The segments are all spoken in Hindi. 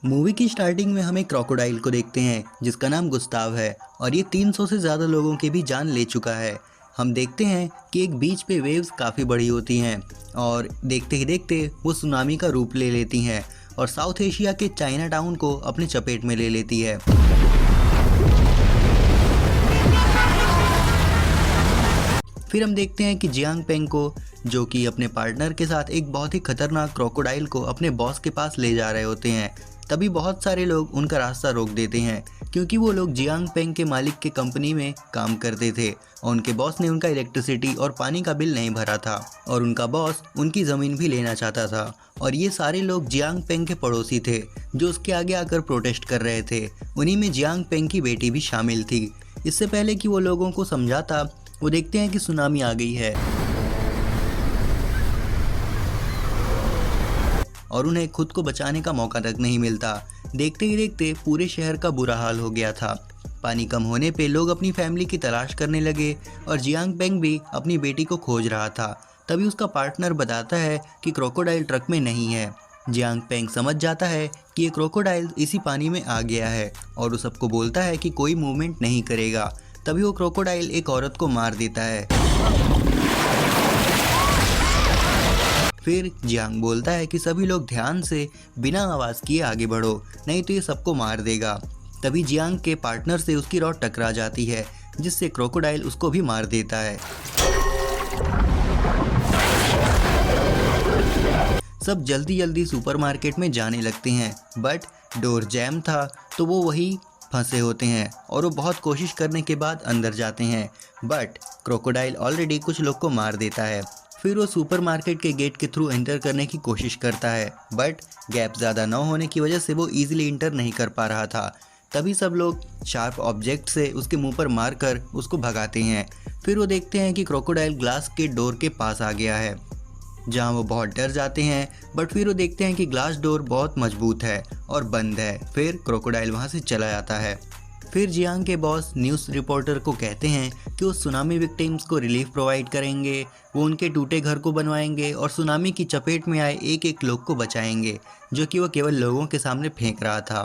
मूवी की स्टार्टिंग में हम एक क्रोकोडाइल को देखते हैं जिसका नाम गुस्ताव है और ये 300 से ज़्यादा लोगों की भी जान ले चुका है। हम देखते हैं कि एक बीच पे वेव्स काफ़ी बड़ी होती हैं और देखते ही देखते वो सुनामी का रूप ले लेती हैं और साउथ एशिया के चाइना टाउन को अपनी चपेट में ले लेती है। फिर हम देखते हैं कि जियांग पेंग को, जो कि अपने पार्टनर के साथ एक बहुत ही खतरनाक क्रोकोडाइल को अपने बॉस के पास ले जा रहे होते हैं, तभी बहुत सारे लोग उनका रास्ता रोक देते हैं क्योंकि वो लोग जियांग पेंग के मालिक के कंपनी में काम करते थे और उनके बॉस ने उनका इलेक्ट्रिसिटी और पानी का बिल नहीं भरा था और उनका बॉस उनकी ज़मीन भी लेना चाहता था। और ये सारे लोग जियांग पेंग के पड़ोसी थे जो उसके आगे आकर प्रोटेस्ट कर रहे थे। उन्हीं में जियांग पेंग की बेटी भी शामिल थी। इससे पहले कि वो लोगों को समझाता, वो देखते हैं कि सुनामी आ गई है और उन्हें खुद को बचाने का मौका तक नहीं मिलता। देखते ही देखते पूरे शहर का बुरा हाल हो गया था। पानी कम होने पे लोग अपनी फैमिली की तलाश करने लगे और जियांग पेंग भी अपनी बेटी को खोज रहा था। तभी उसका पार्टनर बताता है कि क्रोकोडाइल ट्रक में नहीं है। जियांग पेंग समझ जाता है कि ये क्रोकोडाइल इसी पानी में आ गया है और वो सबको बोलता है कि कोई मूवमेंट नहीं करेगा। तभी वो क्रोकोडाइल एक औरत को मार देता है। फिर जियांग बोलता है कि सभी लोग ध्यान से बिना आवाज़ किए आगे बढ़ो, नहीं तो ये सबको मार देगा। तभी जियांग के पार्टनर से उसकी रॉड टकरा जाती है जिससे क्रोकोडाइल उसको भी मार देता है। सब जल्दी जल्दी सुपरमार्केट में जाने लगते हैं, बट डोर जैम था तो वो वही फंसे होते हैं और वो बहुत कोशिश करने के बाद अंदर जाते हैं, बट क्रोकोडाइल ऑलरेडी कुछ लोग को मार देता है। फिर वो सुपरमार्केट के गेट के थ्रू एंटर करने की कोशिश करता है, बट गैप ज़्यादा न होने की वजह से वो ईजिली एंटर नहीं कर पा रहा था। तभी सब लोग शार्प ऑब्जेक्ट से उसके मुंह पर मारकर उसको भगाते हैं। फिर वो देखते हैं कि क्रोकोडाइल ग्लास के डोर के पास आ गया है, जहां वो बहुत डर जाते हैं, बट फिर वो देखते हैं कि ग्लास डोर बहुत मजबूत है और बंद है। फिर क्रोकोडाइल वहां से चला जाता है। फिर जियांग के बॉस न्यूज़ रिपोर्टर को कहते हैं कि वो सुनामी विक्टिम्स को रिलीफ प्रोवाइड करेंगे, वो उनके टूटे घर को बनवाएंगे और सुनामी की चपेट में आए एक एक लोग को बचाएंगे, जो कि वो केवल लोगों के सामने फेंक रहा था।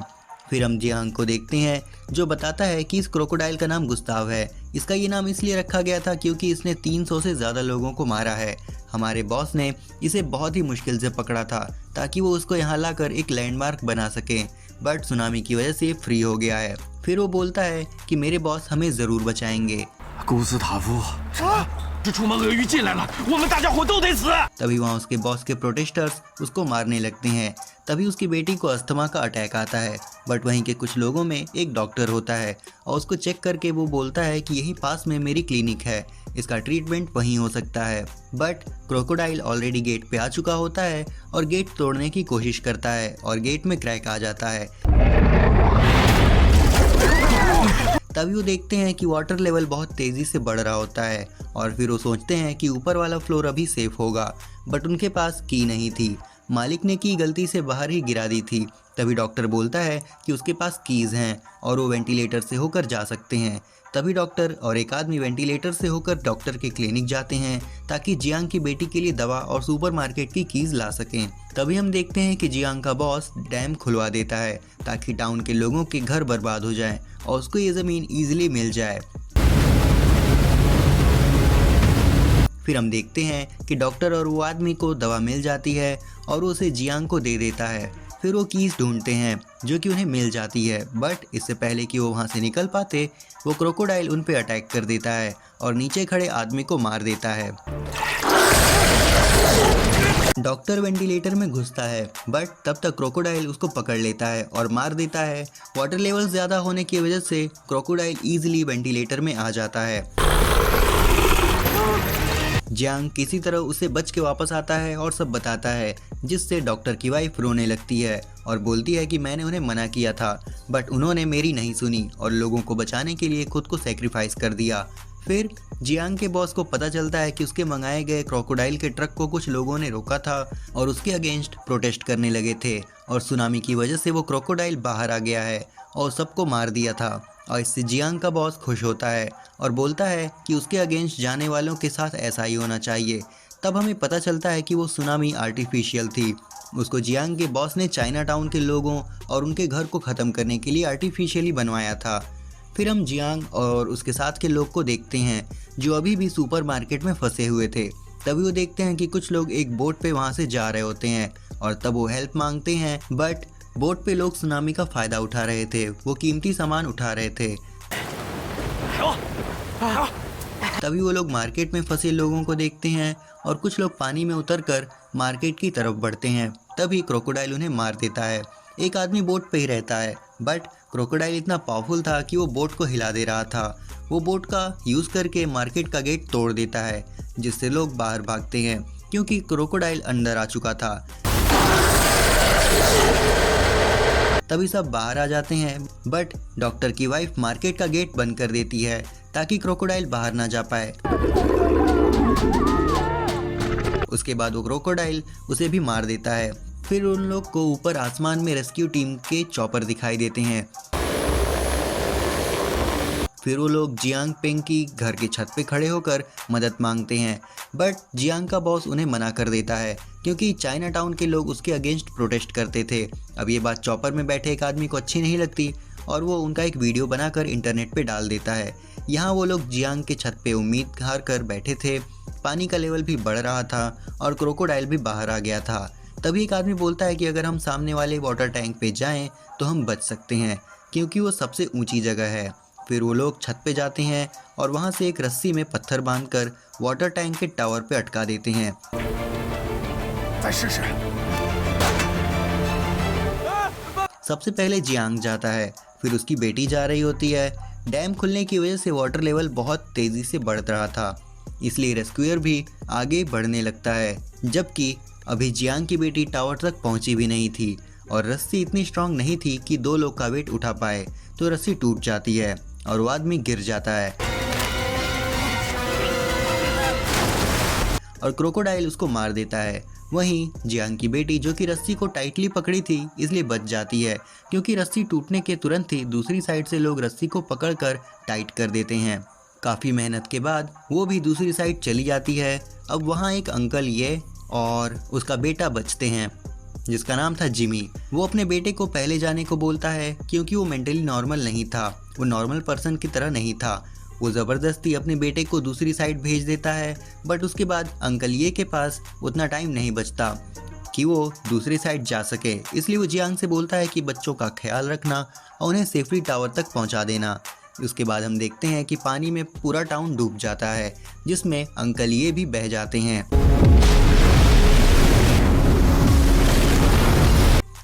फिर हम जियांग को देखते हैं जो बताता है कि इस क्रोकोडाइल का नाम गुस्ताव है। इसका ये नाम इसलिए रखा गया था क्योंकि इसने 300 से ज़्यादा लोगों को मारा है। हमारे बॉस ने इसे बहुत ही मुश्किल से पकड़ा था ताकि वो उसको यहाँ लाकर एक लैंडमार्क बना सके, बट सुनामी की वजह से ये फ्री हो गया है। फिर वो बोलता है कि मेरे बॉस हमें ज़रूर बचाएंगे। तभी वहाँ उसके बॉस के प्रोटेस्टर्स उसको मारने लगते हैं। तभी उसकी बेटी को अस्थमा का अटैक आता है, बट वहीं के कुछ लोगों में एक डॉक्टर होता है और उसको चेक करके वो बोलता है कि यहीं पास में मेरी क्लिनिक है, इसका ट्रीटमेंट वहीं हो सकता है। बट क्रोकोडाइल ऑलरेडी गेट पे आ चुका होता है और गेट तोड़ने की कोशिश करता है और गेट में क्रैक आ जाता है। तभी वो देखते हैं कि वाटर लेवल बहुत तेज़ी से बढ़ रहा होता है और फिर वो सोचते हैं कि ऊपर वाला फ्लोर अभी सेफ होगा, बट उनके पास की नहीं थी। मालिक ने की गलती से बाहर ही गिरा दी थी। तभी डॉक्टर बोलता है कि उसके पास कीज़ हैं और वो वेंटिलेटर से होकर जा सकते हैं। तभी डॉक्टर और एक आदमी वेंटिलेटर से होकर डॉक्टर के क्लिनिक जाते हैं ताकि जियांग की बेटी के लिए दवा और सुपरमार्केट की कीज़ ला सकें। तभी हम देखते हैं कि जियांग का बॉस डैम खुलवा देता है ताकि टाउन के लोगों के घर बर्बाद हो जाएं और उसको ये ज़मीन ईजिली मिल जाए। फिर हम देखते हैं कि डॉक्टर और वो आदमी को दवा मिल जाती है और वो उसे जियांग को दे देता है। फिर वो कीज़ ढूंढते हैं जो कि उन्हें मिल जाती है, बट इससे पहले कि वो वहाँ से निकल पाते वो क्रोकोडाइल उन पे अटैक कर देता है और नीचे खड़े आदमी को मार देता है। डॉक्टर वेंटिलेटर में घुसता है, बट तब तक क्रोकोडाइल उसको पकड़ लेता है और मार देता है। वाटर लेवल ज़्यादा होने की वजह से क्रोकोडाइल ईजिली वेंटिलेटर में आ जाता है। जियांग किसी तरह उसे बच के वापस आता है और सब बताता है, जिससे डॉक्टर की वाइफ रोने लगती है और बोलती है कि मैंने उन्हें मना किया था, बट उन्होंने मेरी नहीं सुनी और लोगों को बचाने के लिए खुद को सेक्रीफाइस कर दिया। फिर जियांग के बॉस को पता चलता है कि उसके मंगाए गए क्रोकोडाइल के ट्रक को कुछ लोगों ने रोका था और उसके अगेंस्ट प्रोटेस्ट करने लगे थे और सुनामी की वजह से वो क्रोकोडाइल बाहर आ गया है और सबको मार दिया था। और इससे जियांग का बॉस खुश होता है और बोलता है कि उसके अगेंस्ट जाने वालों के साथ ऐसा ही होना चाहिए। तब हमें पता चलता है कि वो सुनामी आर्टिफिशियल थी उसको जियांग के बॉस ने चाइना टाउन के लोगों और उनके घर को ख़त्म करने के लिए आर्टिफिशियली बनवाया था। फिर हम जियांग और उसके साथ के लोग को देखते हैं जो अभी भी सुपरमार्केट में फंसे हुए थे। तभी वो देखते हैं कि कुछ लोग एक बोट पे वहाँ से जा रहे होते हैं और तब वो हेल्प मांगते हैं, बट बोट पे लोग सुनामी का फ़ायदा उठा रहे थे, वो कीमती सामान उठा रहे थे। तभी वो लोग मार्केट में फंसे लोगों को देखते हैं और कुछ लोग पानी में उतरकर मार्केट की तरफ बढ़ते हैं। तभी क्रोकोडाइल उन्हें मार देता है। एक आदमी बोट पे ही रहता है, बट क्रोकोडाइल इतना पावरफुल था कि वो बोट को हिला दे रहा था। वो बोट का यूज़ करके मार्केट का गेट तोड़ देता है, जिससे लोग बाहर भागते हैं क्योंकि क्रोकोडाइल अंदर आ चुका था। तभी सब बाहर आ जाते हैं, बट डॉक्टर की वाइफ मार्केट का गेट बंद कर देती है ताकि क्रोकोडाइल बाहर ना जा पाए। उसके बाद वो क्रोकोडाइल उसे भी मार देता है। फिर उन लोग को ऊपर आसमान में रेस्क्यू टीम के चॉपर दिखाई देते हैं। फिर वो लोग जियांग पेंग की घर की छत पे खड़े होकर मदद मांगते हैं, बट जियांग का बॉस उन्हें मना कर देता है क्योंकि चाइना टाउन के लोग उसके अगेंस्ट प्रोटेस्ट करते थे। अब ये बात चॉपर में बैठे एक आदमी को अच्छी नहीं लगती और वो उनका एक वीडियो बनाकर इंटरनेट पे डाल देता है। यहाँ वो लोग जियांग के छत पे उम्मीद हार कर बैठे थे। पानी का लेवल भी बढ़ रहा था और क्रोकोडाइल भी बाहर आ गया था। तभी एक आदमी बोलता है कि अगर हम सामने वाले वाटर टैंक पे जाएं तो हम बच सकते हैं क्योंकि वो सबसे ऊंची जगह है। फिर वो लोग छत पे जाते हैं और वहाँ से एक रस्सी में पत्थर बांधकर वाटर टैंक के टावर पे अटका देते हैं। सबसे पहले जियांग जाता है, फिर उसकी बेटी जा रही होती है। डैम खुलने की वजह से वाटर लेवल बहुत तेज़ी से बढ़ रहा था, इसलिए रेस्क्यूअर भी आगे बढ़ने लगता है, जबकि अभी जियांग की बेटी टावर तक पहुंची भी नहीं थी और रस्सी इतनी स्ट्रांग नहीं थी कि 2 लोग का वेट उठा पाए। तो रस्सी टूट जाती है और वो आदमी गिर जाता है और क्रोकोडाइल उसको मार देता है। वहीं जियांग की बेटी, जो कि रस्सी को टाइटली पकड़ी थी, इसलिए बच जाती है क्योंकि रस्सी टूटने के तुरंत ही दूसरी साइड से लोग रस्सी को पकड़कर टाइट कर देते हैं। काफ़ी मेहनत के बाद वो भी दूसरी साइड चली जाती है। अब वहाँ एक अंकल ये और उसका बेटा बचते हैं जिसका नाम था जिमी। वो अपने बेटे को पहले जाने को बोलता है क्योंकि वो मेंटली नॉर्मल नहीं था, वो नॉर्मल पर्सन की तरह नहीं था। वो ज़बरदस्ती अपने बेटे को दूसरी साइड भेज देता है, बट उसके बाद अंकल ये के पास उतना टाइम नहीं बचता कि वो दूसरी साइड जा सके, इसलिए वो जियांग से बोलता है कि बच्चों का ख्याल रखना और उन्हें सेफली टावर तक पहुंचा देना। उसके बाद हम देखते हैं कि पानी में पूरा टाउन डूब जाता है, जिसमें अंकल ये भी बह जाते हैं।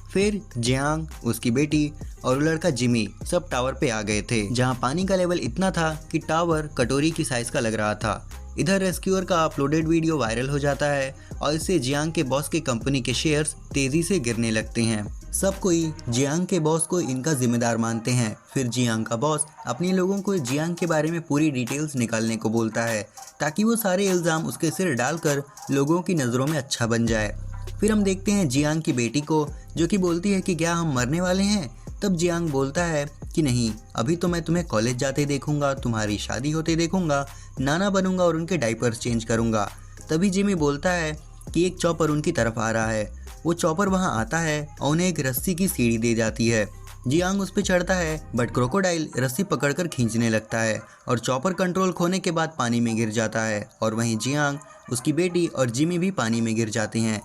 फिर जियांग, उसकी बेटी और लड़का जिमी सब टावर पे आ गए थे, जहां पानी का लेवल इतना था कि टावर कटोरी की साइज का लग रहा था। इधर रेस्क्यूअर का अपलोडेड वीडियो वायरल हो जाता है और इससे जियांग के बॉस के कंपनी के शेयर्स तेजी से गिरने लगते हैं। सब कोई जियांग के बॉस को इनका जिम्मेदार मानते हैं। फिर जियांग का बॉस अपने लोगों को जियांग के बारे में पूरी डिटेल्स निकालने को बोलता है ताकि वो सारे इल्ज़ाम उसके सिर डालकर लोगों की नज़रों में अच्छा बन जाए। फिर हम देखते हैं जियांग की बेटी को, जो कि बोलती है कि क्या हम मरने वाले हैं। तब जियांग बोलता है कि नहीं, अभी तो मैं तुम्हें कॉलेज जाते देखूंगा, तुम्हारी शादी होते देखूंगा, नाना बनूंगा और उनके डायपर्स चेंज करूंगा। तभी जिमी बोलता है कि एक चॉपर उनकी तरफ आ रहा है। वो चॉपर वहां आता है और उन्हें एक रस्सी की सीढ़ी दे जाती है। जियांग उस पर चढ़ता है, बट क्रोकोडाइल रस्सी पकड़कर खींचने लगता है और चॉपर कंट्रोल खोने के बाद पानी में गिर जाता है और वहीं जियांग, उसकी बेटी और जिमी भी पानी में गिर जाते हैं।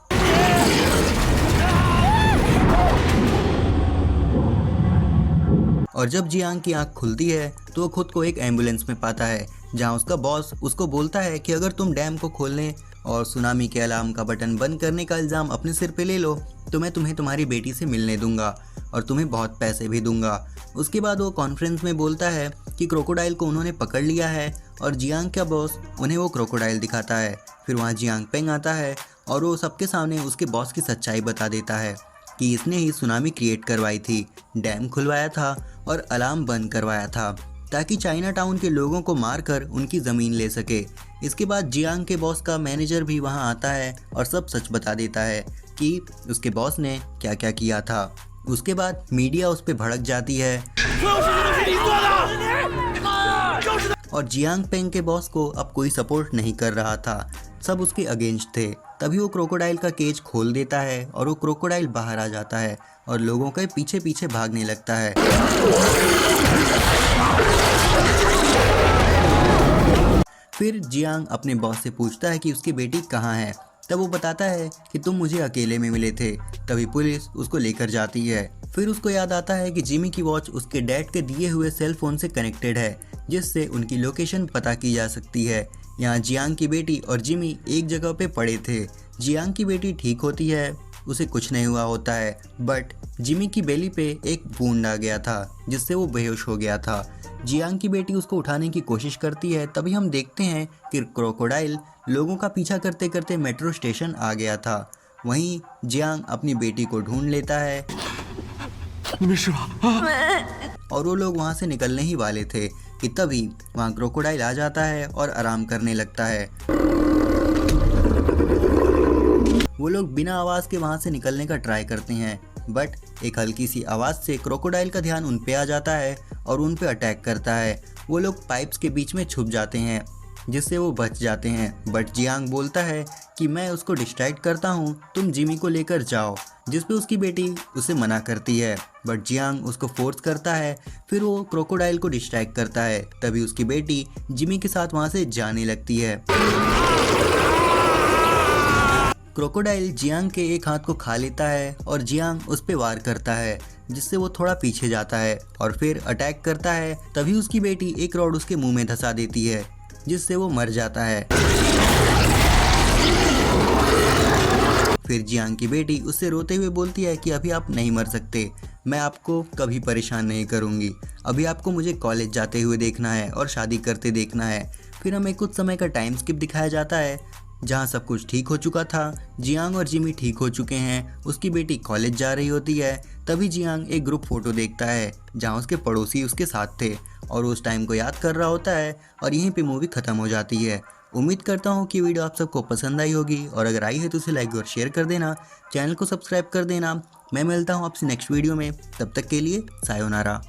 और जब जियांग की आंख खुलती है तो वो खुद को एक एम्बुलेंस में पाता है, जहां उसका बॉस उसको बोलता है कि अगर तुम डैम को खोलने और सुनामी के अलार्म का बटन बंद करने का इल्ज़ाम अपने सिर पे ले लो तो मैं तुम्हें तुम्हारी बेटी से मिलने दूंगा और तुम्हें बहुत पैसे भी दूंगा। उसके बाद वो कॉन्फ्रेंस में बोलता है कि क्रोकोडाइल को उन्होंने पकड़ लिया है और जियांग का बॉस उन्हें वो क्रोकोडाइल दिखाता है। फिर वहाँ जियांग पेंग आता है और वो सबके सामने उसके बॉस की सच्चाई बता देता है कि इसने ही सुनामी क्रिएट करवाई थी, डैम खुलवाया था और अलार्म बंद करवाया था ताकि चाइना टाउन के लोगों को मारकर उनकी ज़मीन ले सके। इसके बाद जियांग के बॉस का मैनेजर भी वहां आता है और सब सच बता देता है कि उसके बॉस ने क्या क्या किया था। उसके बाद मीडिया उस पर भड़क जाती है और जियांग पेंग के बॉस को अब कोई सपोर्ट नहीं कर रहा था, सब उसके अगेंस्ट थे। तभी वो क्रोकोडाइल का केज खोल देता है और वो क्रोकोडाइल बाहर आ जाता है और लोगों के पीछे पीछे भागने लगता है। फिर जियांग अपने बॉस से पूछता है कि उसकी बेटी कहाँ है। तब वो बताता है कि तुम मुझे अकेले में मिले थे। तभी पुलिस उसको लेकर जाती है। फिर उसको याद आता है कि जिमी की वॉच उसके डैड के दिए हुए सेल फोन से कनेक्टेड है, जिससे उनकी लोकेशन पता की जा सकती है। यहाँ जियांग की बेटी और जिमी एक जगह पे पड़े थे। जियांग की बेटी ठीक होती है, उसे कुछ नहीं हुआ होता है, बट जिमी की बेली पे एक वुंड आ गया था जिससे वो बेहोश हो गया था। जियांग की बेटी उसको उठाने की कोशिश करती है। तभी हम देखते हैं कि क्रोकोडाइल लोगों का पीछा करते करते मेट्रो स्टेशन आ गया था। वहीं जियांग अपनी बेटी को ढूंढ लेता है और वो लोग वहां से निकलने ही वाले थे कि तभी वहां क्रोकोडाइल आ जाता है और आराम करने लगता है। वो लोग बिना आवाज़ के वहां से निकलने का ट्राई करते हैं, बट एक हल्की सी आवाज़ से क्रोकोडाइल का ध्यान उन पे आ जाता है और उन पे अटैक करता है। वो लोग पाइप्स के बीच में छुप जाते हैं जिससे वो बच जाते हैं, बट जियांग बोलता है कि मैं उसको डिस्ट्रैक्ट करता हूँ, तुम जिमी को लेकर जाओ, जिस पे उसकी बेटी उसे मना करती है, बट जियांग उसको फोर्स करता है। फिर वो क्रोकोडाइल को डिस्ट्रैक्ट करता है। तभी उसकी बेटी जिमी के साथ वहाँ से जाने लगती है। क्रोकोडाइल जियांग के एक हाथ को खा लेता है और जियांग उस पे वार करता है, जिससे वो थोड़ा पीछे जाता है और फिर अटैक करता है। तभी उसकी बेटी एक रॉड उसके मुंह में धंसा देती है, जिससे वो मर जाता है। फिर जियांग की बेटी उससे रोते हुए बोलती है कि अभी आप नहीं मर सकते, मैं आपको कभी परेशान नहीं करूँगी, अभी आपको मुझे कॉलेज जाते हुए देखना है और शादी करते देखना है। फिर हमें कुछ समय का टाइम स्किप दिखाया जाता है जहाँ सब कुछ ठीक हो चुका था। जियांग और जिमी ठीक हो चुके हैं, उसकी बेटी कॉलेज जा रही होती है। तभी जियांग एक ग्रुप फोटो देखता है जहाँ उसके पड़ोसी उसके साथ थे और उस टाइम को याद कर रहा होता है और यहीं पे मूवी ख़त्म हो जाती है। उम्मीद करता हूँ कि वीडियो आप सबको पसंद आई होगी और अगर आई है तो उसे लाइक और शेयर कर देना, चैनल को सब्सक्राइब कर देना। मैं मिलता हूँ आपसे नेक्स्ट वीडियो में, तब तक के लिए सायोनारा।